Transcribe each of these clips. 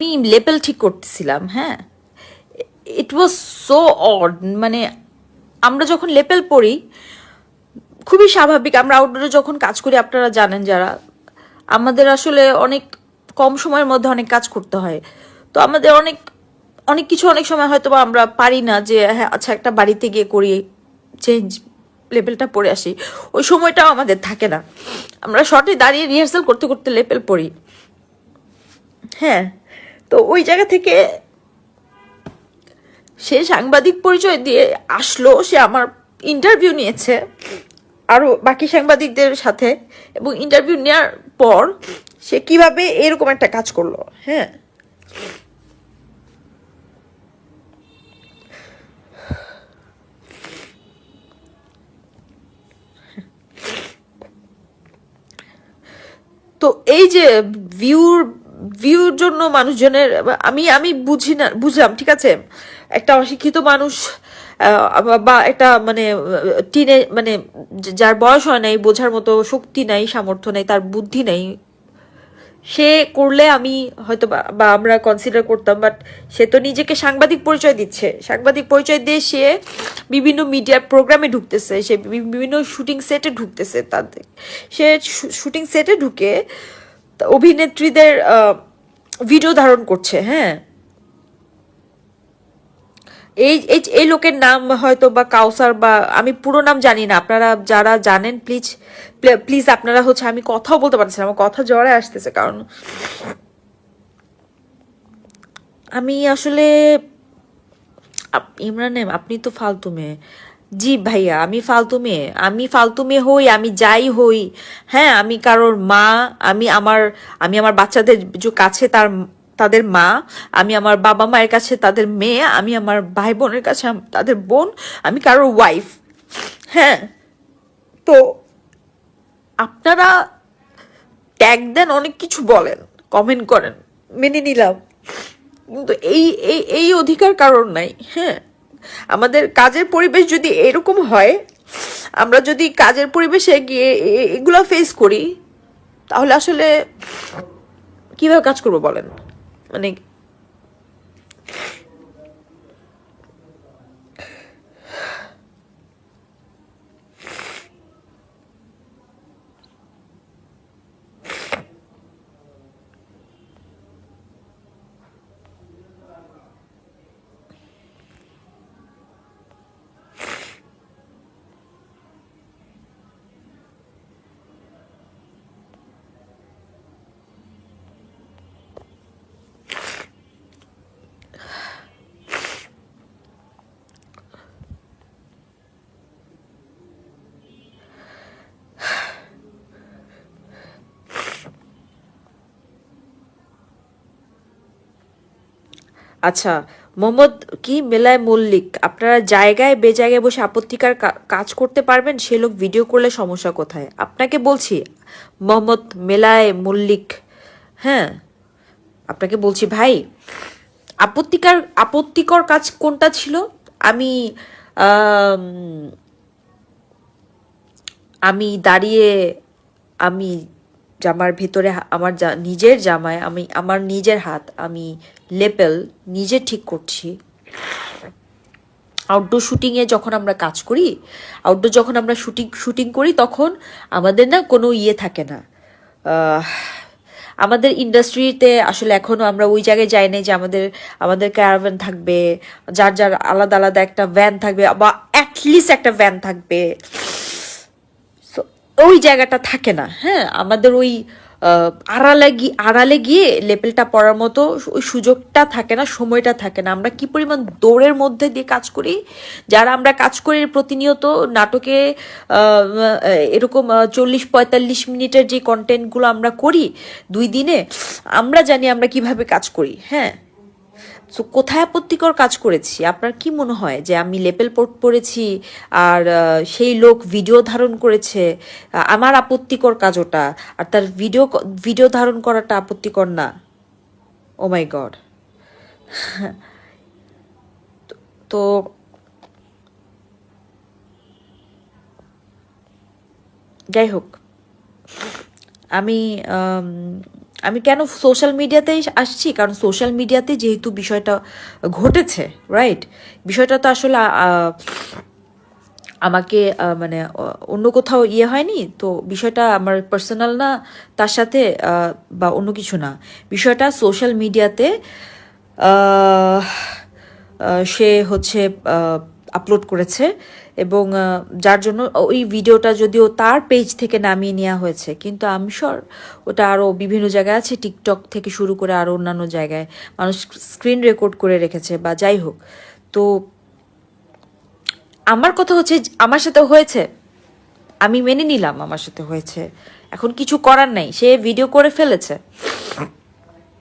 আমি লেবেল ঠিক করতেছিলাম, হ্যাঁ। ইট ওয়াজ সো অড, মানে আমরা যখন লেবেল পড়ি খুবই স্বাভাবিক, আমরা আউটডোরে যখন কাজ করি আপনারা জানেন যারা, আমাদের আসলে অনেক কম সময়ের মধ্যে অনেক কাজ করতে হয়। তো আমাদের অনেক অনেক কিছু অনেক সময় হয়তো বা আমরা পারি না যে হ্যাঁ আচ্ছা একটা বাড়িতে গিয়ে করি, চেঞ্জ লেভেলটা পড়ে আসি, ওই সময়টাও আমাদের থাকে না। আমরা শর্টে দাঁড়িয়ে রিহার্সাল করতে করতে লেভেল পড়ি, হ্যাঁ। তো ওই জায়গা থেকে সে সাংবাদিক পরিচয় দিয়ে আসলো, সে আমার ইন্টারভিউ নিয়েছে আরও বাকি সাংবাদিকদের সাথে, এবং ইন্টারভিউ নেওয়ার পর সে কিভাবে এরকম একটা কাজ করলো, হ্যাঁ। তো এই যে ভিউর ভিউর জন্য মানুষজনের, আমি আমি বুঝি না, বুঝলাম ঠিক আছে, একটা অশিক্ষিত মানুষ বা একটা মানে টিনে মানে যার বয়স হয় নাই, বোঝার মতো শক্তি নাই, সামর্থ্য নাই, তার বুদ্ধি নেই, সে করলে আমি হয়তো বা আমরা কনসিডার করতাম, বাট সে তো নিজেকে সাংবাদিক পরিচয় দিচ্ছে, সাংবাদিক পরিচয় দিয়ে সে বিভিন্ন মিডিয়া প্রোগ্রামে ঢুকতেছে, সে বিভিন্ন শুটিং সেটে ঢুকতেছে, তাদের সে শুটিং সেটে ঢুকে অভিনেত্রীদের ভিডিও ধারণ করছে, হ্যাঁ। এই এই এই লোকের নাম হয়তো বা কাউসার, বা আমি পুরো নাম জানি না, আপনারা যারা জানেন প্লিজ প্লিজ আপনারা হচ্ছে, আমি কথাও বলতে পারছি না, আমার কথা জড়ে আসতেছে, কারণ আমি আসলে ইমরান আপনি তো ফালতু মেয়ে। জি ভাইয়া, আমি ফালতু মেয়ে, আমি ফালতু মেয়ে হই, আমি যাই হই, হ্যাঁ। আমি কারোর মা, আমি আমার আমি আমার বাচ্চাদের কাছে তাদের মা, আমি আমার বাবা মায়ের কাছে তাদের মেয়ে, আমি আমার ভাই বোনের কাছে তাদের বোন, আমি কারোর ওয়াইফ, হ্যাঁ। তো আপনারা ট্যাগ দেন, অনেক কিছু বলেন, কমেন্ট করেন, মেনে নিলাম, কিন্তু এই এই এই অধিকার কারণ নাই, হ্যাঁ। আমাদের কাজের পরিবেশ যদি এরকম হয়, আমরা যদি কাজের পরিবেশে গিয়ে এগুলা ফেস করি, তাহলে আসলে কিভাবে কাজ করবো বলেন, মানে আচ্ছা। মোহাম্মদ কি মেলায় মল্লিক, আপনারা জায়গায় বেজায়গায় বসে আপত্তিকর কাজ করতে পারবেন, সে লোক ভিডিও করলে সমস্যা কোথায়? আপনাকে বলছি মোহাম্মদ মেলায় মল্লিক, হ্যাঁ, আপনাকে বলছি ভাই, আপত্তিকর কাজ কোনটা ছিল? আমি আম, আমি দাঁড়িয়ে, আমি জামার ভেতরে আমার নিজের জামায় আমি আমার নিজের হাত, আমি লেপেল নিজে ঠিক করছি। আউটডোর শুটিংয়ে যখন আমরা কাজ করি, আউটডোর যখন আমরা শুটিং করি, তখন আমাদের না কোনো ইয়ে থাকে না। আহ, আমাদের ইন্ডাস্ট্রিতে আসলে এখনো আমরা ওই জায়গায় যাই নাই যে আমাদের আমাদের ক্যারাভ্যান থাকবে, যার যার আলাদা আলাদা একটা ভ্যান থাকবে, বা অ্যাটলিস্ট একটা ভ্যান থাকবে। So, ওই জায়গাটা থাকে না, হ্যাঁ। আমাদের ওই আড়ালে গিয়ে লেপেলটা পড়ার মতো ওই সুযোগটা থাকে না, সময়টা থাকে না। আমরা কি পরিমাণ দৌড়ের মধ্যে দিয়ে কাজ করি, যারা আমরা কাজ করি প্রতিনিয়ত নাটকে, এরকম 40-45 মিনিটের যে কন্টেন্টগুলো আমরা করি 2 দিনে, আমরা জানি আমরা কিভাবে কাজ করি, হ্যাঁ। সো কোথায় আপত্তিকর কাজ করেছি? আপনার কি মনে হয় যে আমি লেপেল পোর্ট পড়েছি আর সেই লোক ভিডিও ধারণ করেছে, আমার আপত্তিকর কাজ ওটা, আর তার ভিডিও ধারণ করাটা আপত্তিকর না? ও মাই গড। তো যাই হোক, আমি আমি কেন সোশ্যাল মিডিয়াতেই আসছি, কারণ সোশ্যাল মিডিয়াতে যেহেতু বিষয়টা ঘটেছে, রাইট? বিষয়টা তো আসলে আমাকে মানে অন্য কোথাও ইয়ে হয়নি তো, বিষয়টা আমার পার্সোনাল না তার সাথে, বা অন্য কিছু না, বিষয়টা সোশ্যাল মিডিয়াতে সে হচ্ছে আপলোড করেছে, এবং যার জন্য ওই ভিডিওটা যদিও তার পেজ থেকে নামিয়ে নেওয়া হয়েছে, কিন্তু আমি শিওর ওটা আরও বিভিন্ন জায়গায় আছে, টিকটক থেকে শুরু করে আরও অন্যান্য জায়গায় মানুষ স্ক্রিন রেকর্ড করে রেখেছে বা যাই হোক। তো আমার কথা হচ্ছে আমার সাথে হয়েছে, আমি মেনে নিলাম আমার সাথে হয়েছে, এখন কিছু করার নাই, সে ভিডিও করে ফেলেছে,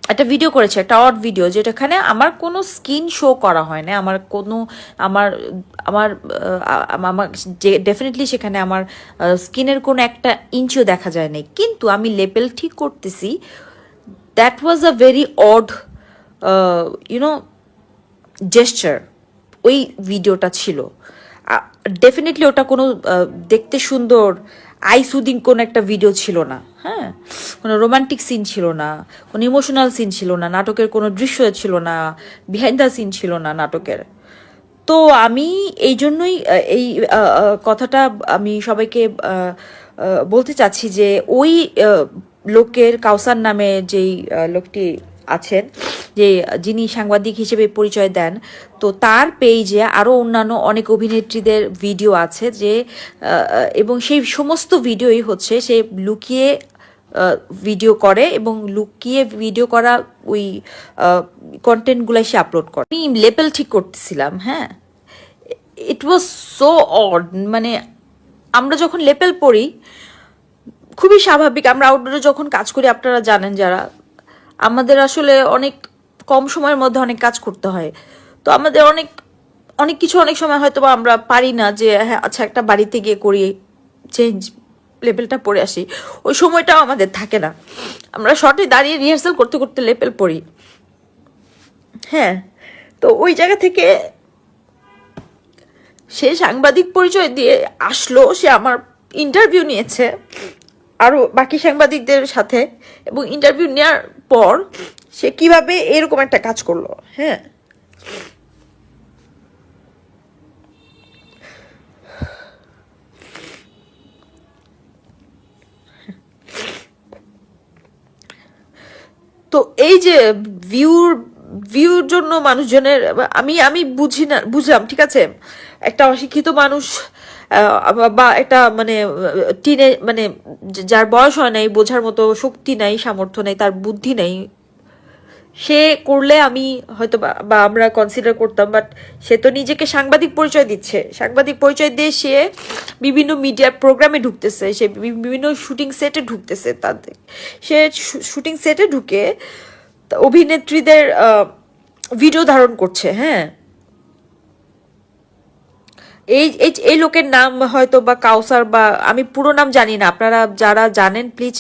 একটা ভিডিও করেছে, একটা অড ভিডিও, যেটাখানে আমার কোনো স্কিন শো করা হয় না, আমার কোনো আমার আমার আমার ডেফিনেটলি সেখানে আমার স্কিনের কোনো একটা ইঞ্চিও দেখা যায় নাই, কিন্তু আমি লেবেল ঠিক করতেছি, that was a very odd you know gesture ওই ভিডিওটা ছিল। ডেফিনেটলি ওটা কোনো দেখতে সুন্দর আই সুদিং কোনো একটা ভিডিও ছিল না, হ্যাঁ, কোনো রোমান্টিক সিন ছিল না, কোনো ইমোশনাল সিন ছিল না, নাটকের কোনো দৃশ্য ছিল না, বিহাইন্ড দ্য সিন ছিল না নাটকের। তো আমি এই জন্যই এই কথাটা আমি সবাইকে বলতে চাচ্ছি যে ওই লোকের, কাউসার নামে যেই লোকটি আছেন, যে যিনি সাংবাদিক হিসেবে পরিচয় দেন, তো তার পেজে আরও অন্যান্য অনেক অভিনেত্রীদের ভিডিও আছে, যে এবং সেই সমস্ত ভিডিওই হচ্ছে সে লুকিয়ে ভিডিও করে, এবং লুকিয়ে ভিডিও করা ওই কন্টেন্টগুলাই সে আপলোড করে। আমি লেবেল ঠিক করতেছিলাম, হ্যাঁ, ইট ওয়াজ সো অড, মানে আমরা যখন লেবেল পড়ি খুবই স্বাভাবিক, আমরা আউটডোরে যখন কাজ করি আপনারা জানেন যারা, আমাদের আসলে অনেক কম সময়ের মধ্যে অনেক কাজ করতে হয়, তো আমাদের অনেক অনেক কিছু অনেক সময় হয়তো বা আমরা পারি না যে হ্যাঁ আচ্ছা একটা বাড়িতে গিয়ে করি, চেঞ্জ লেবেলটা পড়ে আসি, ওই সময়টাও আমাদের থাকে না, আমরা শর্টে দাঁড়িয়ে রিহার্সাল করতে করতে লেবেল পড়ি, হ্যাঁ। তো ওই জায়গা থেকে সে সাংবাদিক পরিচয় দিয়ে আসলো, সে আমার ইন্টারভিউ নিয়েছে আরও বাকি সাংবাদিকদের সাথে, এবং ইন্টারভিউ নেওয়ার পর সে কিভাবে এরকম একটা কাজ করলো, হ্যাঁ। তো এই যে ভিউর ভিউর জন্য মানুষজনের, আমি আমি বুঝি না, বুঝলাম ঠিক আছে, একটা অশিক্ষিত মানুষ বা একটা মানে টিনে মানে যার বয়স হয় নাই, বোঝার মতো শক্তি নাই, সামর্থ্য নাই, তার বুদ্ধি নাই, সে করলে আমি হয়তো বা আমরা কনসিডার করতাম, বাট সে তো নিজেকে সাংবাদিক পরিচয় দিচ্ছে, সাংবাদিক পরিচয় দিয়ে সে বিভিন্ন মিডিয়ার প্রোগ্রামে ঢুকতেছে, সে বিভিন্ন শুটিং সেটে ঢুকতেছে, তাদের সে শুটিং সেটে ঢুকে অভিনেত্রীদের ভিডিও ধারণ করছে, হ্যাঁ। এই এই এই লোকের নাম হয়তো বা কাউসার, বা আমি পুরো নাম জানি না, আপনারা যারা জানেন প্লিজ